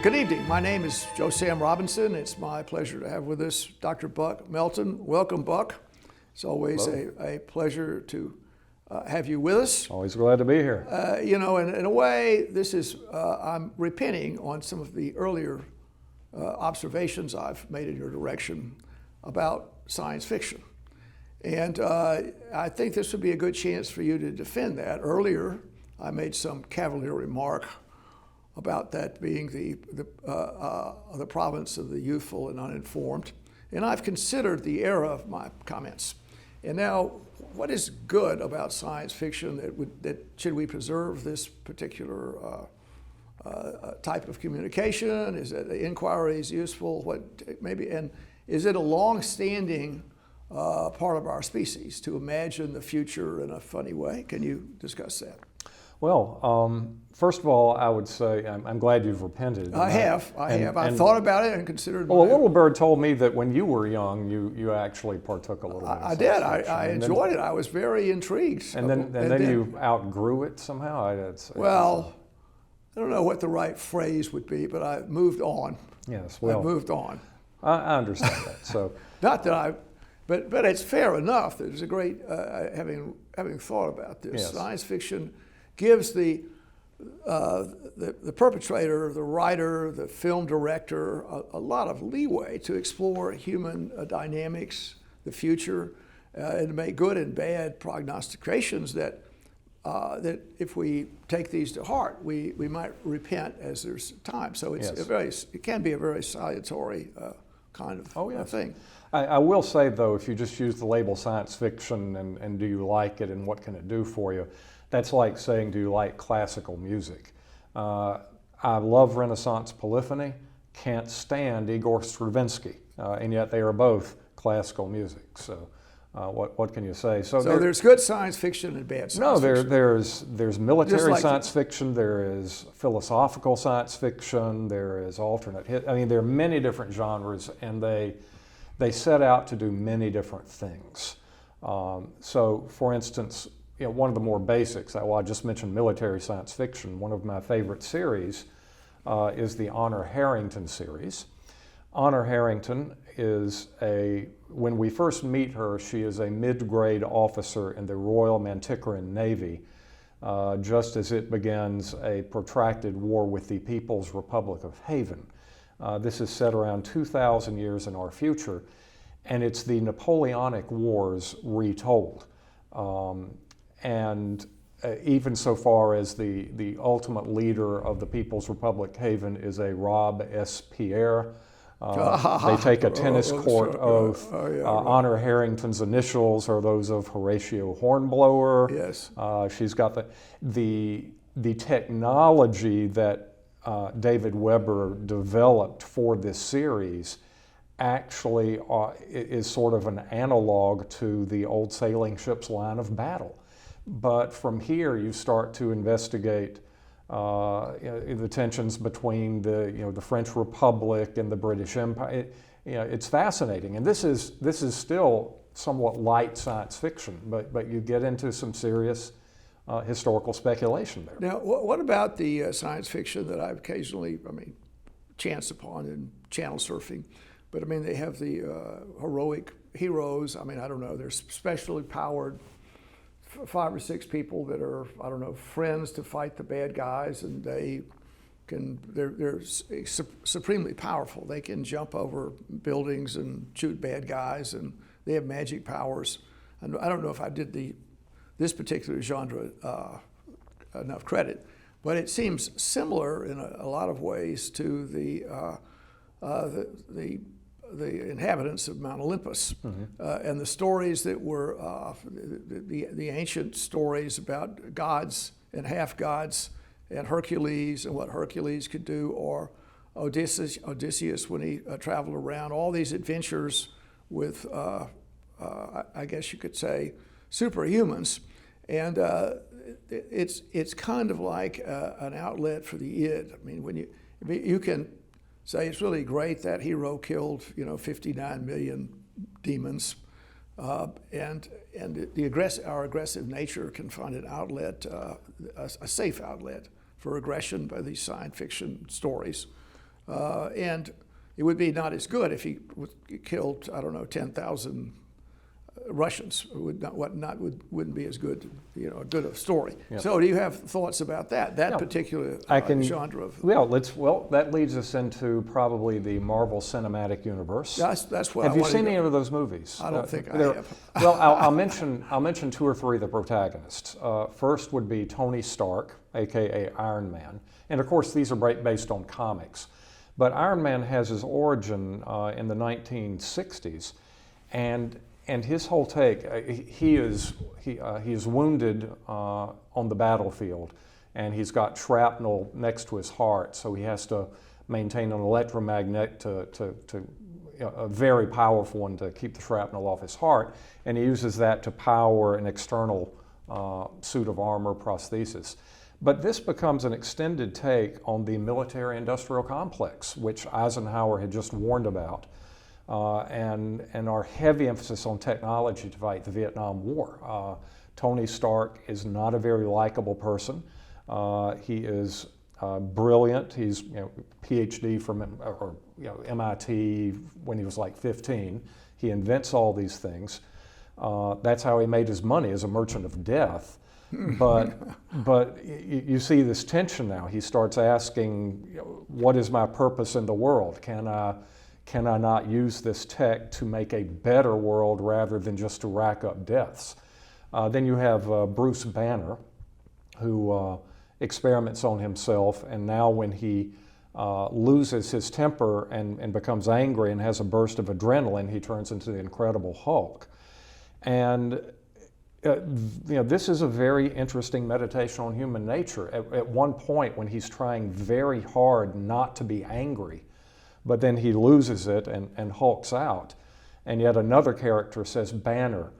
Good evening. My name is Joe Sam Robinson. It's my pleasure to have with us Dr. Buck Melton. Welcome, Buck. It's always a pleasure to have you with us. Always glad to be here. In a way, this is, I'm repenting on some of the earlier observations I've made in your direction about science fiction. And I think this would be a good chance for you to defend that. Earlier, I made some cavalier remark about that being the province of the youthful and uninformed. And I've considered the era of my comments. And now, what is good about science fiction that should we preserve this particular type of communication? Is it the inquiry is useful? And is it a long-standing part of our species to imagine the future in a funny way? Can you discuss that? Well, first of all, I would say I'm glad you've repented. I have. I've thought about it and considered. Well, a little bird told me that when you were young, you actually partook a little bit. I did. I enjoyed it. I was very intrigued. And then you outgrew it somehow. Well, I don't know what the right phrase would be, but I moved on. Yes. Well, I moved on. I understand that. So not that but it's fair enough. There's a great having thought about this. Yes. Science fiction gives the perpetrator, the writer, the film director a lot of leeway to explore human dynamics, the future, and to make good and bad prognostications that if we take these to heart, we might repent as there's time. So it's it can be a very salutary kind of thing. I will say, though, if you just use the label science fiction and do you like it and what can it do for you, that's like saying, do you like classical music? I love Renaissance polyphony, can't stand Igor Stravinsky, and yet they are both classical music. So what can you say? So there's good science fiction and bad science fiction. No, there's military science fiction, there is philosophical science fiction, there is alternate. There are many different genres, and they set out to do many different things. So, for instance, one of the more basics, I just mentioned military science fiction. One of my favorite series is the Honor Harrington series. Honor Harrington is when we first meet her, she is a mid-grade officer in the Royal Manticoran Navy, just as it begins a protracted war with the People's Republic of Haven. This is set around 2,000 years in our future, and it's the Napoleonic Wars retold. And even so far as the ultimate leader of the People's Republic Haven is a Rob S. Pierre. They take a tennis court oath. Honor Harrington's initials are those of Horatio Hornblower. Yes. She's got the technology that David Weber developed for this series actually is sort of an analog to the old sailing ship's line of battle. But from here, you start to investigate the tensions between the French Republic and the British Empire. It's fascinating, and this is still somewhat light science fiction, but you get into some serious historical speculation there. Now, what about the science fiction that I've occasionally, chanced upon in channel surfing? But they have the heroic heroes. I don't know. They're specially powered 5 or 6 people that are, friends to fight the bad guys, and they're supremely powerful. They can jump over buildings and shoot bad guys, and they have magic powers. And I don't know if I did this particular genre enough credit, but it seems similar in a lot of ways to the inhabitants of Mount Olympus, and the stories that were the ancient stories about gods and half-gods and Hercules and what Hercules could do, or Odysseus when he traveled around, all these adventures with, I guess you could say, superhumans. And it's kind of like an outlet for the id. when you can say it's really great that hero killed 59 million demons, and our aggressive nature can find an outlet, a safe outlet for aggression by these science fiction stories. and it would be not as good if he killed, I don't know, 10,000 Russians. It wouldn't be as good, a good a story. Yep. So do you have thoughts about that particular genre of? Well, that leads us into probably the Marvel Cinematic Universe. That's what Have you seen any of those movies? I don't think I have. Well, I'll mention two or three of the protagonists. First would be Tony Stark, aka Iron Man, and of course these are based on comics. But Iron Man has his origin in the 1960s, and his whole take, he is wounded on the battlefield, and he's got shrapnel next to his heart, so he has to maintain an electromagnet a very powerful one to keep the shrapnel off his heart, and he uses that to power an external suit of armor prosthesis. But this becomes an extended take on the military-industrial complex, which Eisenhower had just warned about. And our heavy emphasis on technology to fight the Vietnam War. Tony Stark is not a very likable person. He is brilliant. He's PhD from MIT when he was like 15. He invents all these things. That's how he made his money as a merchant of death. But you see this tension now. He starts asking, what is my purpose in the world? Can I not use this tech to make a better world rather than just to rack up deaths? Then you have Bruce Banner, who experiments on himself, and now when he loses his temper and becomes angry and has a burst of adrenaline, he turns into the Incredible Hulk. And this is a very interesting meditation on human nature. At one point, when he's trying very hard not to be angry, but then he loses it and hulks out. And yet another character says, Banner,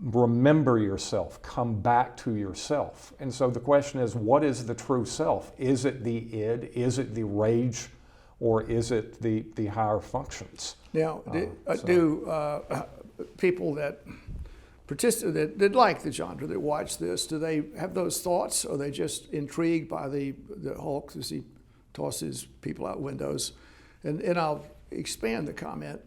remember yourself, come back to yourself. And so the question is, what is the true self? Is it the id? Is it the rage? Or is it the higher functions? Now, do people that participate, that like the genre, that watch this, do they have those thoughts? Or are they just intrigued by the Hulk as he tosses people out windows? And I'll expand the comment.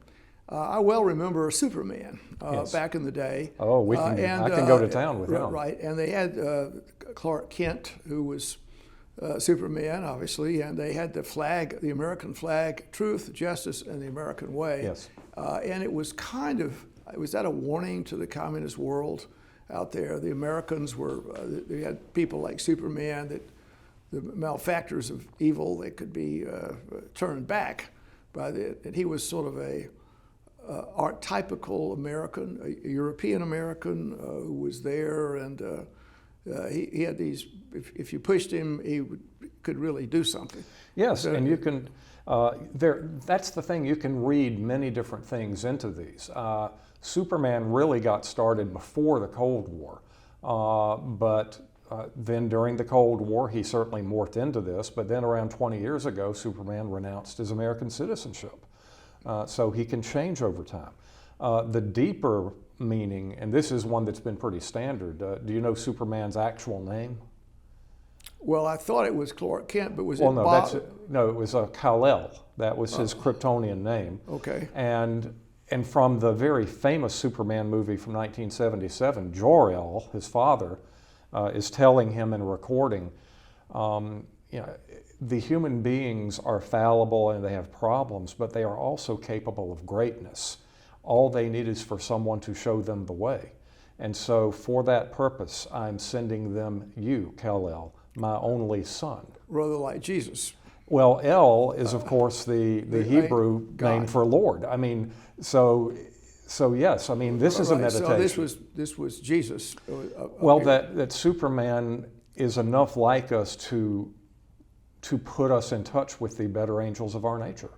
I well remember Superman Yes. back in the day. Oh, I can go to town with him. Right, and they had Clark Kent, who was Superman, obviously, and they had the flag, the American flag, truth, justice, and the American way. Yes. And it was was that a warning to the communist world out there? The Americans were, they had people like Superman that the malefactors of evil, they could be turned back by and he was sort of a archetypical American, a European American who was there, and he had these, if you pushed him, he could really do something. Yes, so, and you can, that's the thing, you can read many different things into these. Superman really got started before the Cold War, but then during the Cold War, he certainly morphed into this, but then around 20 years ago, Superman renounced his American citizenship. So he can change over time. The deeper meaning, and this is one that's been pretty standard, do you know Superman's actual name? Well, I thought it was Clark Kent, but was well, it no, Bob? No, it was Kal-El. That was his Kryptonian name. Okay. And from the very famous Superman movie from 1977, Jor-El, his father, is telling him in a recording, the human beings are fallible and they have problems, but they are also capable of greatness. All they need is for someone to show them the way. And so for that purpose, I'm sending them you, Kal-El, my only son. Rather like Jesus. Well, El is, of course, the Hebrew name for Lord. I mean, so yes, I mean, this is a meditation. So this was Jesus. Well, that Superman is enough like us to put us in touch with the better angels of our nature.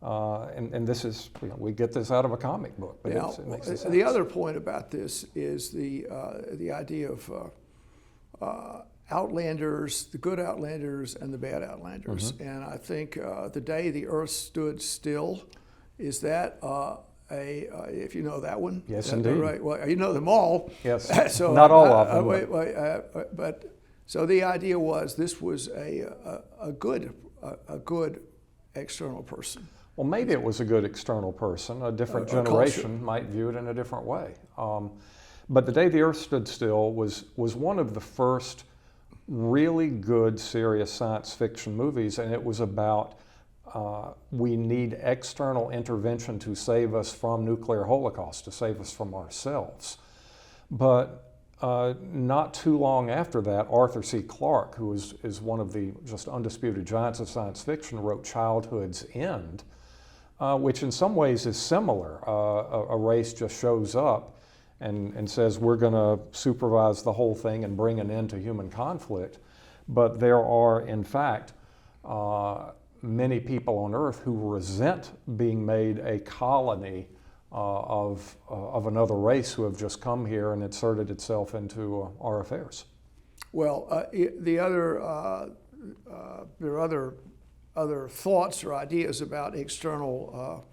And this is, we get this out of a comic book, but now, it makes sense. The other point about this is the idea of outlanders, the good outlanders and the bad outlanders. Mm-hmm. And I think the day the earth stood still, is that if you know that one? Yes, indeed. Right. Well, you know them all. Yes. So, not all of them. But so the idea was this was a good external person. Well, maybe it was a good external person. A different A generation culture. might view it in a different way. But The Day the Earth Stood Still was one of the first really good, serious science fiction movies, and it was about we need external intervention to save us from nuclear holocaust, to save us from ourselves. But not too long after that, Arthur C. Clarke, who is one of the just undisputed giants of science fiction, wrote Childhood's End, which in some ways is similar. A race just shows up and says, we're going to supervise the whole thing and bring an end to human conflict. But there are, in fact, many people on Earth who resent being made a colony of another race who have just come here and inserted itself into our affairs. Well, there are other thoughts or ideas about external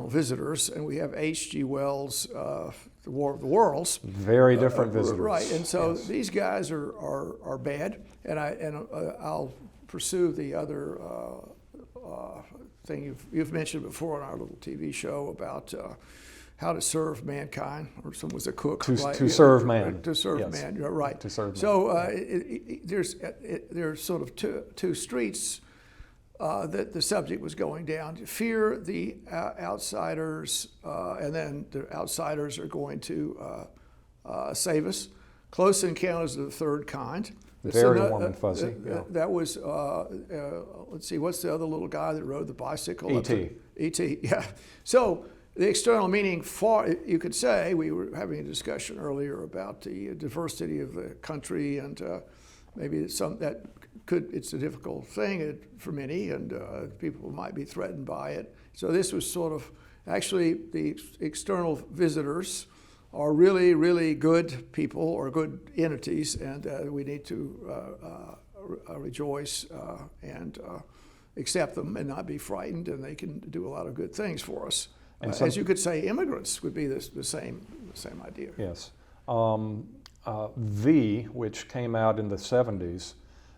visitors, and we have H.G. Wells' The War of the Worlds. Very different visitors, right? And so yes. These guys are bad, and I'll pursue the other thing you've mentioned before on our little TV show about how to serve mankind, or someone was a cook. To serve man. To serve yes. man, you're right. To serve so man. there's sort of two streets that the subject was going down. Fear the outsiders, and then the outsiders are going to save us. Close Encounters of the Third Kind. Very warm and fuzzy. Yeah. That was, let's see, what's the other little guy that rode the bicycle? E.T. E.T., yeah. So the external meaning, you could say, we were having a discussion earlier about the diversity of the country, and maybe it's a difficult thing for many, and people might be threatened by it. So this was sort of, actually, the external visitors are really, really good people or good entities, and we need to rejoice and accept them and not be frightened, and they can do a lot of good things for us. As you could say, immigrants would be the same idea. Yes. V, which came out in the 70s,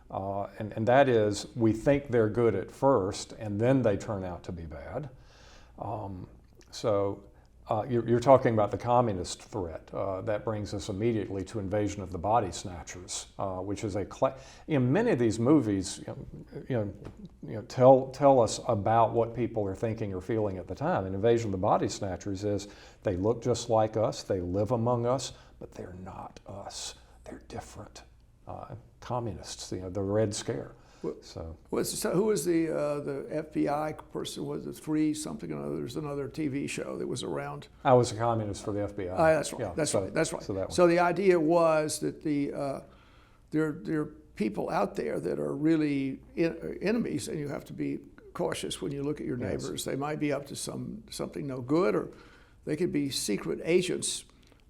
and that is, we think they're good at first, and then they turn out to be bad. You're talking about the communist threat. That brings us immediately to Invasion of the Body Snatchers, which is in many of these movies, tell us about what people are thinking or feeling at the time. And Invasion of the Body Snatchers is, they look just like us, they live among us, but they're not us. They're different. Communists, the Red Scare. Who was the FBI person? Was it Free something or other? There's another TV show that was around. I was a communist for the FBI. That's right. Yeah, that's right. So the idea was that there are people out there that are really enemies, and you have to be cautious when you look at your neighbors. Yes. They might be up to something no good, or they could be secret agents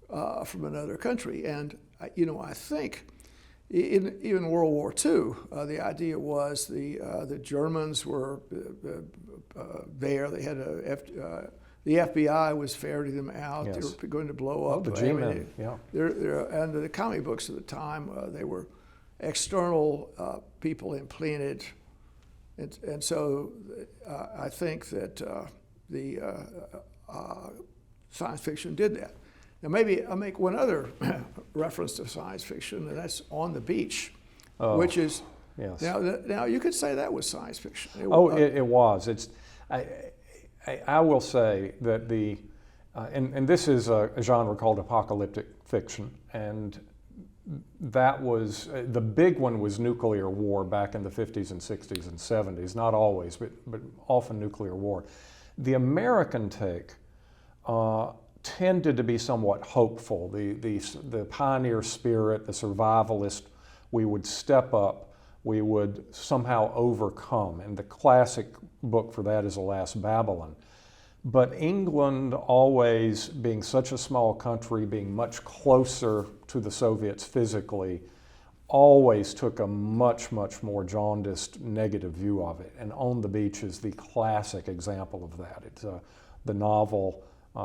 from another country. And I think. Even World War II, the idea was the Germans were there. They had the FBI was ferreting them out. Yes. They were going to blow up. The G-men, yeah. And the comic books at the time, they were external people implanted, and so I think that the science fiction did that. Now, maybe I'll make one other reference to science fiction, and that's On the Beach, which is, yes. Now you could say that was science fiction. It was. I will say that and this is a genre called apocalyptic fiction, and that was, the big one was nuclear war back in the 50s and 60s and 70s, not always, but often nuclear war. The American take tended to be somewhat hopeful. The pioneer spirit, the survivalist, we would step up, we would somehow overcome. And the classic book for that is The Last Babylon. But England, always being such a small country, being much closer to the Soviets physically, always took a much, much more jaundiced, negative view of it. And On the Beach is the classic example of that. It's the novel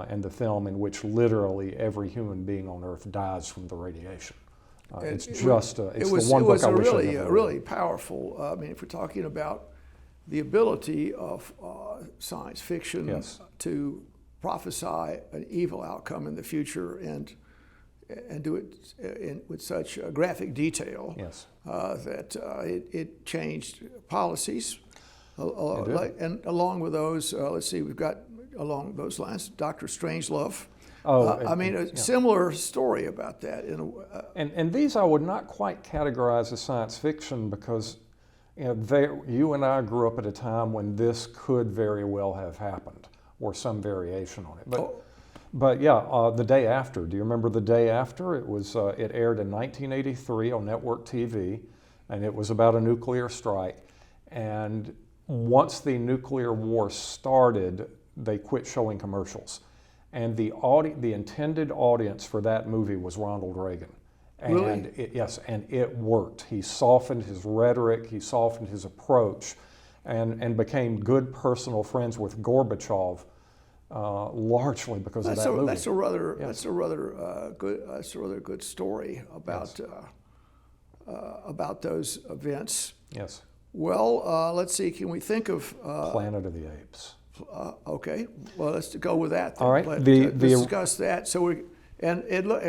and the film in which literally every human being on Earth dies from the radiation. It's the one book I wish I'd never read. It was really powerful. I mean, if we're talking about the ability of science fiction Yes. to prophesy an evil outcome in the future and do it with such graphic detail Yes. that it changed policies. It did. And along with those, let's see, we've got along those lines, Dr. Strangelove. I mean, a similar story about that. And these I would not quite categorize as science fiction because you and I grew up at a time when this could very well have happened, or some variation on it. But yeah, The Day After. Do you remember The Day After? It was it aired in 1983 on network TV, and it was about a nuclear strike. And once the nuclear war started, they quit showing commercials. And the intended audience for that movie was Ronald Reagan. And Really? yes, and it worked. He softened his rhetoric, he softened his approach, and became good personal friends with Gorbachev, largely because of that movie. That's a rather good story about those events. Yes. Well, let's see. Can we think of Planet of the Apes. Okay, well, let's go with that then. All right. Let's discuss that. So and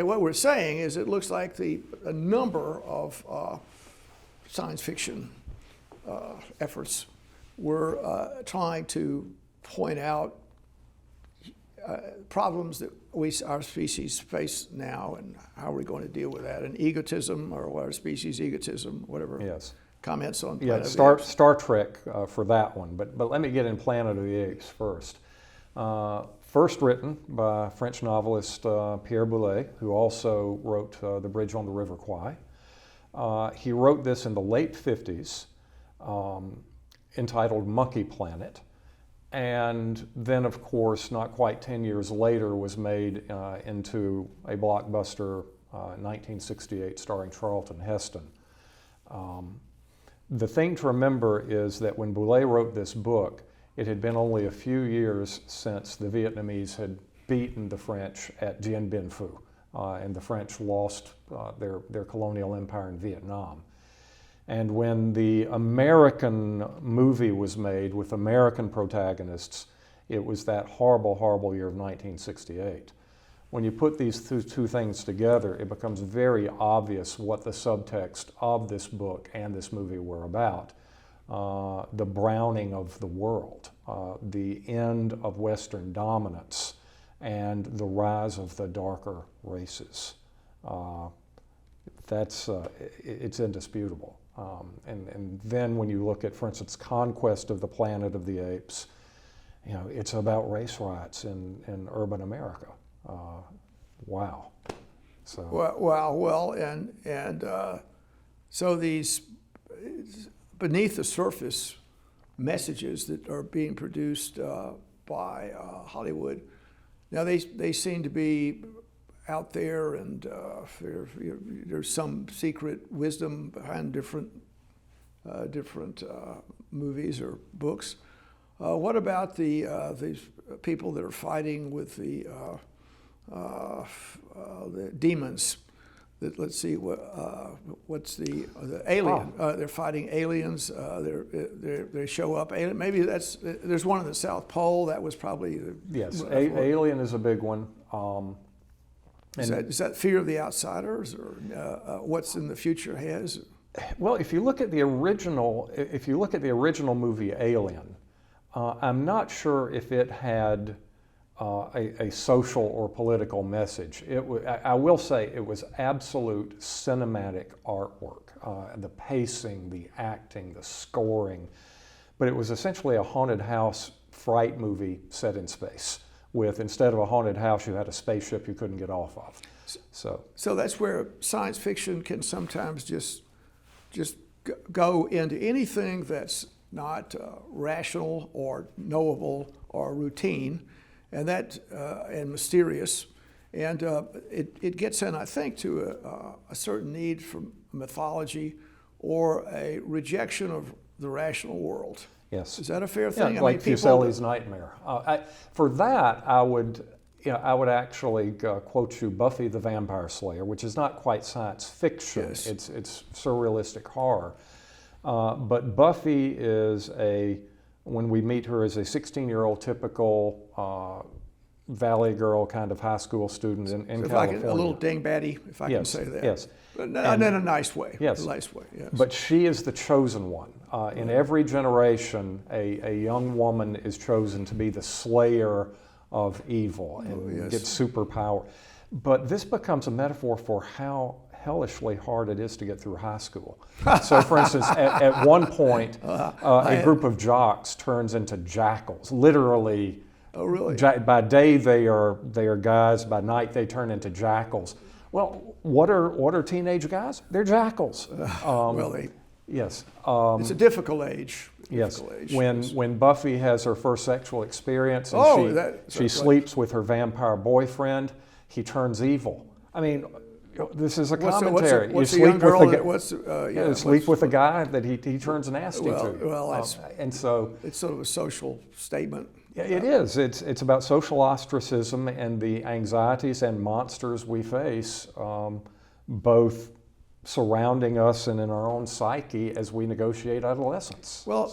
what we're saying is it looks like a number of science fiction efforts were trying to point out problems that our species face now, and how we're going to deal with that, and egotism, or our species egotism, whatever. Yes. Comments on Yeah, Planet of the Apes. Star Trek for that one, but let me get in Planet of the Apes first. First written by French novelist Pierre Boulet, who also wrote The Bridge on the River Kwai. He wrote this in the late 50s, entitled Monkey Planet, and then, of course, not quite 10 years later, was made into a blockbuster, 1968, starring Charlton Heston. The thing to remember is that when Boulet wrote this book, it had been only a few years since the Vietnamese had beaten the French at Dien Bien Phu, and the French lost their colonial empire in Vietnam. And when the American movie was made with American protagonists, it was that horrible, horrible year of 1968. When you put these two things together, it becomes very obvious what the subtext of this book and this movie were about. The browning of the world, the end of Western dominance, and the rise of the darker races. It's indisputable. And then when you look at, for instance, Conquest of the Planet of the Apes, it's about race riots in urban America. Wow. So. Well, and so these beneath the surface messages that are being produced by Hollywood, now they seem to be out there, and there's some secret wisdom behind different movies or books. What about these people that are fighting with the demons? Let's see, what's the alien? They're fighting aliens. They show up. Maybe there's one in the South Pole. That was probably yes. Alien is a big one. Is that fear of the outsiders, or what's in the future has? Well, if you look at the original movie Alien, I'm not sure if it had a social or political message. I will say it was absolute cinematic artwork, the pacing, the acting, the scoring, but it was essentially a haunted house fright movie set in space, with, instead of a haunted house, you had a spaceship you couldn't get off of. So that's where science fiction can sometimes just go into anything that's not rational or knowable or routine, and and mysterious, and it gets in, I think, to a certain need for mythology or a rejection of the rational world. Yes. Is that a fair thing? Yeah, like Fuseli's Nightmare. For that, I would actually quote you Buffy the Vampire Slayer, which is not quite science fiction. Yes. It's surrealistic horror. But Buffy is a when we meet her as a 16-year-old typical Valley girl kind of high school student in So California. a little dingbatty, if I can say that. Yes. But in a nice way. Yes. A nice way, yes. But she is the chosen one. In every generation, a young woman is chosen to be the slayer of evil and get superpower. But this becomes a metaphor for how hellishly hard it is to get through high school. So, for instance, at one point, a group of jocks turns into jackals, literally. Oh, really? By day they are guys. By night they turn into jackals. Well, what are teenage guys? They're jackals. Yes. It's a difficult age. Yes. Age, When Buffy has her first sexual experience and she sleeps with her vampire boyfriend, he turns evil. I mean, this is a commentary. What's you sleep with a guy that he turns nasty to. Well, and so it's sort of a social statement. Yeah, it is. It's about social ostracism and the anxieties and monsters we face, both surrounding us and in our own psyche as we negotiate adolescence. Well,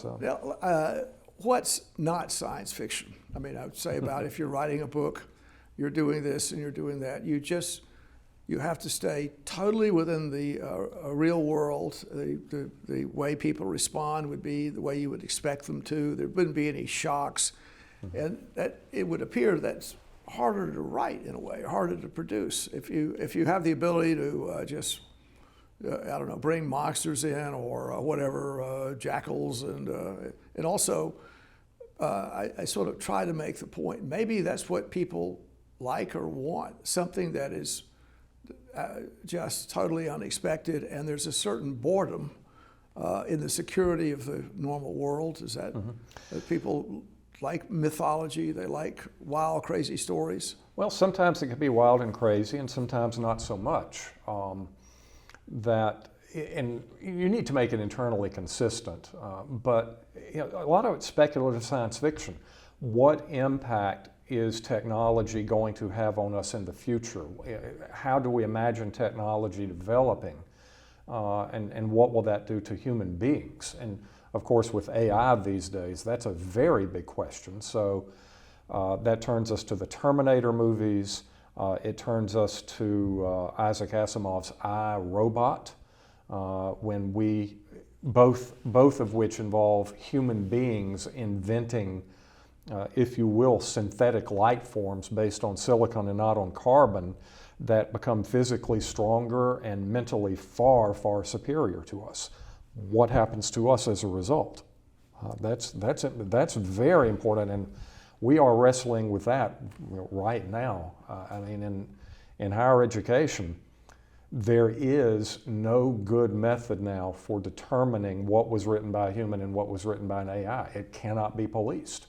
what's not science fiction? I mean, I would say about if you're writing a book, you're doing this and you're doing that. You have to stay totally within the real world. The way people respond would be the way you would expect them to. There wouldn't be any shocks. And that it would appear that's harder to write in a way, harder to produce. If you have the ability to just I don't know, bring monsters in or whatever, jackals, and also I sort of try to make the point. Maybe that's what people like or want, something that is just totally unexpected, and there's a certain boredom in the security of the normal world. Is that people like mythology? They like wild, crazy stories? Well, sometimes it can be wild and crazy, and sometimes not so much. And you need to make it internally consistent. But a lot of it's speculative science fiction. What impact is technology going to have on us in the future? How do we imagine technology developing? And what will that do to human beings? And of course, with AI these days, that's a very big question. So that turns us to the Terminator movies. It turns us to Isaac Asimov's I, Robot, when both of which involve human beings inventing, if you will, synthetic life forms based on silicon and not on carbon that become physically stronger and mentally far, far superior to us. What happens to us as a result? That's very important, and we are wrestling with that right now. I mean, in higher education, there is no good method now for determining what was written by a human and what was written by an AI. It cannot be policed,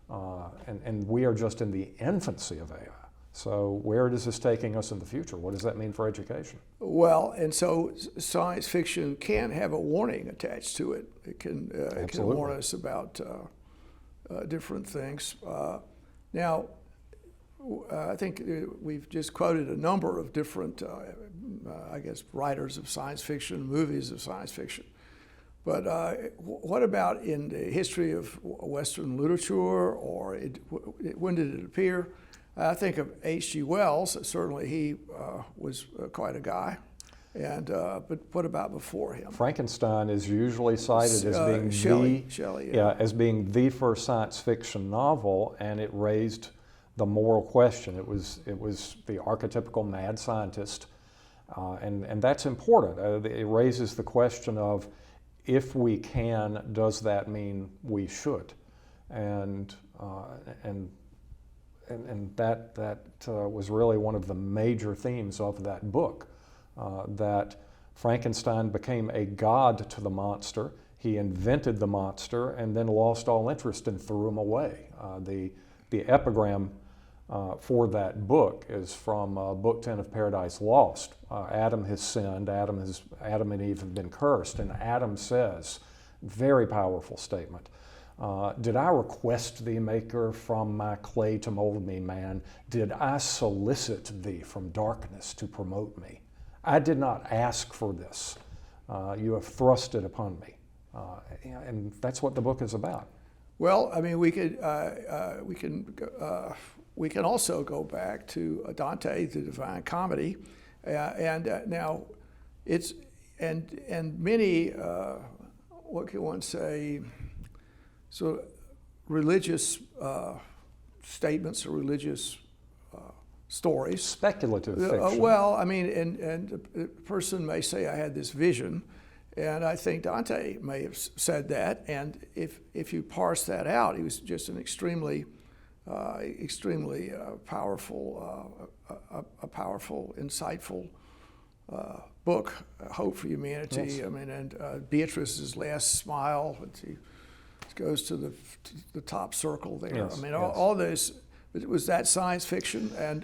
and we are just in the infancy of AI. So where is this taking us in the future? What does that mean for education? Well, and so science fiction can have a warning attached to it. It can warn us about different things. Now, I think we've just quoted a number of different, I guess, writers of science fiction, movies of science fiction. But what about in the history of Western literature, or when did it appear? I think of H.G. Wells. Certainly, he was quite a guy. And but what about before him? Frankenstein is usually cited as being Shelley, as being the first science fiction novel, and it raised the moral question. It was the archetypical mad scientist, and that's important. It raises the question of, if we can, does that mean we should? And that was really one of the major themes of that book, that Frankenstein became a god to the monster. He invented the monster and then lost all interest and threw him away. The epigram for that book is from Book 10 of Paradise Lost. Adam has sinned, Adam and Eve have been cursed, and Adam says, very powerful statement, did I request thee, Maker, from my clay to mold me, man? Did I solicit thee from darkness to promote me? I did not ask for this. You have thrust it upon me. And that's what the book is about. Well, I mean, we can also go back to Dante, the Divine Comedy, now it's and many what can one say, so religious statements or religious stories. Speculative fiction. Well, I mean, and a person may say, I had this vision, and I think Dante may have said that, and if you parse that out, he was just an extremely powerful, insightful book, Hope for Humanity. Yes. I mean, and Beatrice's last smile, when she goes to the top circle there. Yes, I mean, yes. all this, was that science fiction, and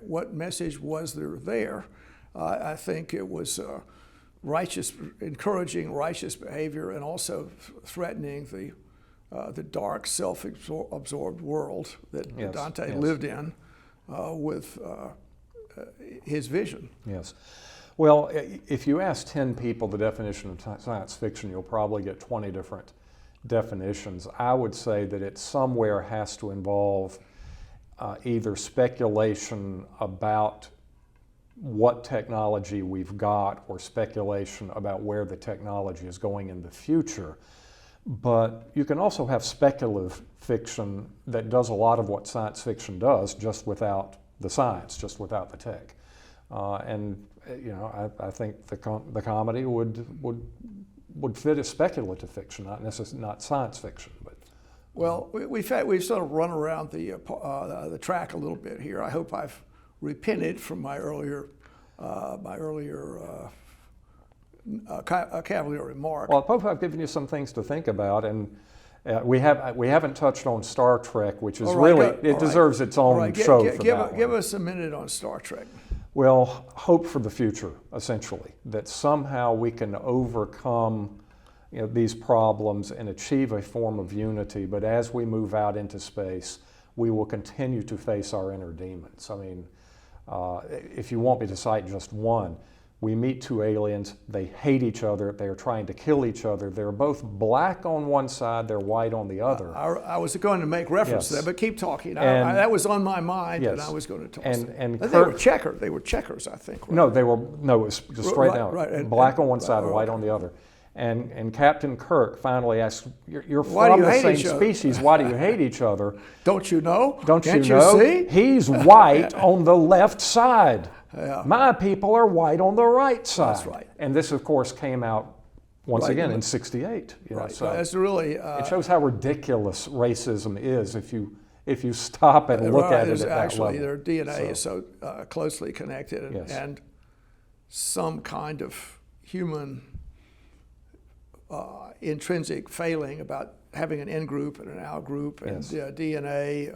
what message was there? I think it was encouraging righteous behavior, and also threatening the dark, self-absorbed world that Yes, Dante yes. lived in with his vision. Yes. Well, if you ask 10 people the definition of science fiction, you'll probably get 20 different definitions. I would say that it somewhere has to involve either speculation about what technology we've got, or speculation about where the technology is going in the future. But you can also have speculative fiction that does a lot of what science fiction does, just without the science, just without the tech. And you know, I think the comedy would fit as speculative fiction, not science fiction. But Well, we've sort of run around the track a little bit here. I hope I've repented from my earlier cavalier remark. well, I hope I've given you some things to think about, and we haven't touched on Star Trek, which is All right, really go- all deserves its own All right, show for that one. give us a minute on Star Trek. Well, hope for the future, essentially, that somehow we can overcome, you know, these problems and achieve a form of unity. But as we move out into space, we will continue to face our inner demons. I mean, if you want me to cite just one, we meet two aliens, they hate each other, they're trying to kill each other. They're both black on one side, they're white on the other. I was going to make reference to Yes. that, but keep talking. And- That was on my mind, and Yes. I was going to talk. And They were Kirk- checkers. They were checkers, I think. Right? No, it was just straight Right, down. right, and- Black and- on one side, oh, white okay. on the other. And Captain Kirk finally asks, "You're Why do from you the hate same each other?" species. Why do you hate each other? Don't you know? Don't Can't you know? see? He's white on the left side. Yeah. My people are white on the right side." That's right. And this, of course, came out once Right. again in '68. You know, Right. so That's really. it shows how ridiculous racism is if you stop and look at it at that actually, level. their DNA So- is so closely connected, Yes. and some kind of human intrinsic failing about having an in group and an out group, and Yes. DNA.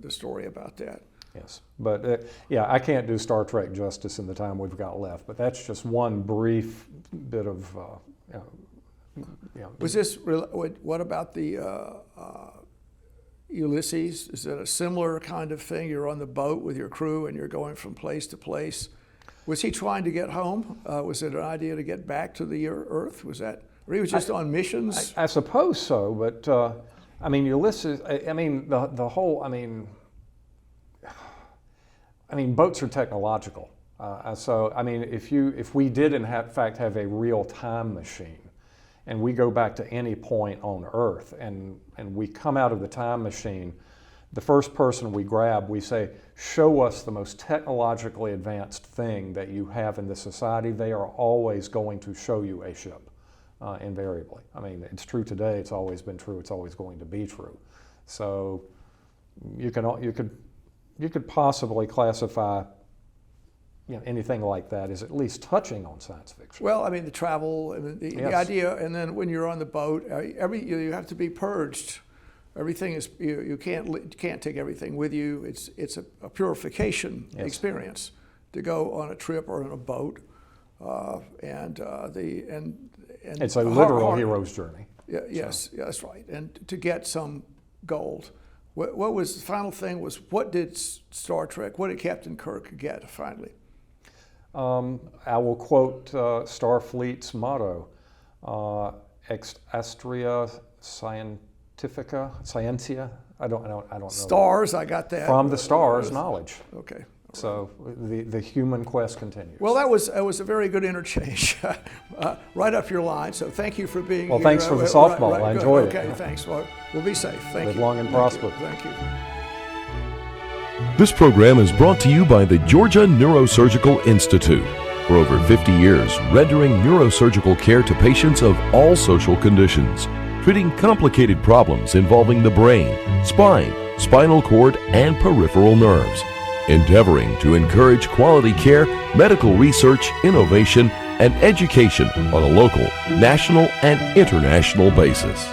The story about that. Yes, but yeah, I can't do Star Trek justice in the time we've got left. But that's just one brief bit of. Was this? What about the Ulysses? Is it a similar kind of thing? You're on the boat with your crew and you're going from place to place. Was he trying to get home? Was it an idea to get back to the Earth? Was that, or he was just on missions? I suppose so, but I mean, Ulysses. I mean, the whole. I mean, boats are technological. So, I mean, if we did in fact have a real time machine, and we go back to any point on Earth, and we come out of the time machine, the first person we grab, we say, "Show us the most technologically advanced thing that you have in this society." They are always going to show you a ship, invariably. I mean, it's true today. It's always been true. It's always going to be true. So, you could possibly classify, you know, anything like that as at least touching on science fiction. Well, I mean, the travel and the Yes. idea, and then when you're on the boat, you have to be purged. Everything is you can't take everything with you. It's a purification Yes. experience to go on a trip or on a boat, and It's a hard- literal hard- hero's journey. Yeah, yes, yeah, that's right. And to get some gold. What was the final thing? Was what did Star Trek? What did Captain Kirk get finally? I will quote Starfleet's motto, Ex Astrea Scientia. I don't know. Stars, I got that. From the stars, knowledge. Okay. So the human quest continues. Well, that was a very good interchange, right up your line. So thank you for being here. Well, thanks for the softball. I enjoyed it. Okay, thanks. Well, we'll be safe. Thank you. Live long and prosper. Thank you. This program is brought to you by the Georgia Neurosurgical Institute. For over 50 years, rendering neurosurgical care to patients of all social conditions, treating complicated problems involving the brain, spine, spinal cord, and peripheral nerves. Endeavoring to encourage quality care, medical research, innovation, and education on a local, national, and international basis.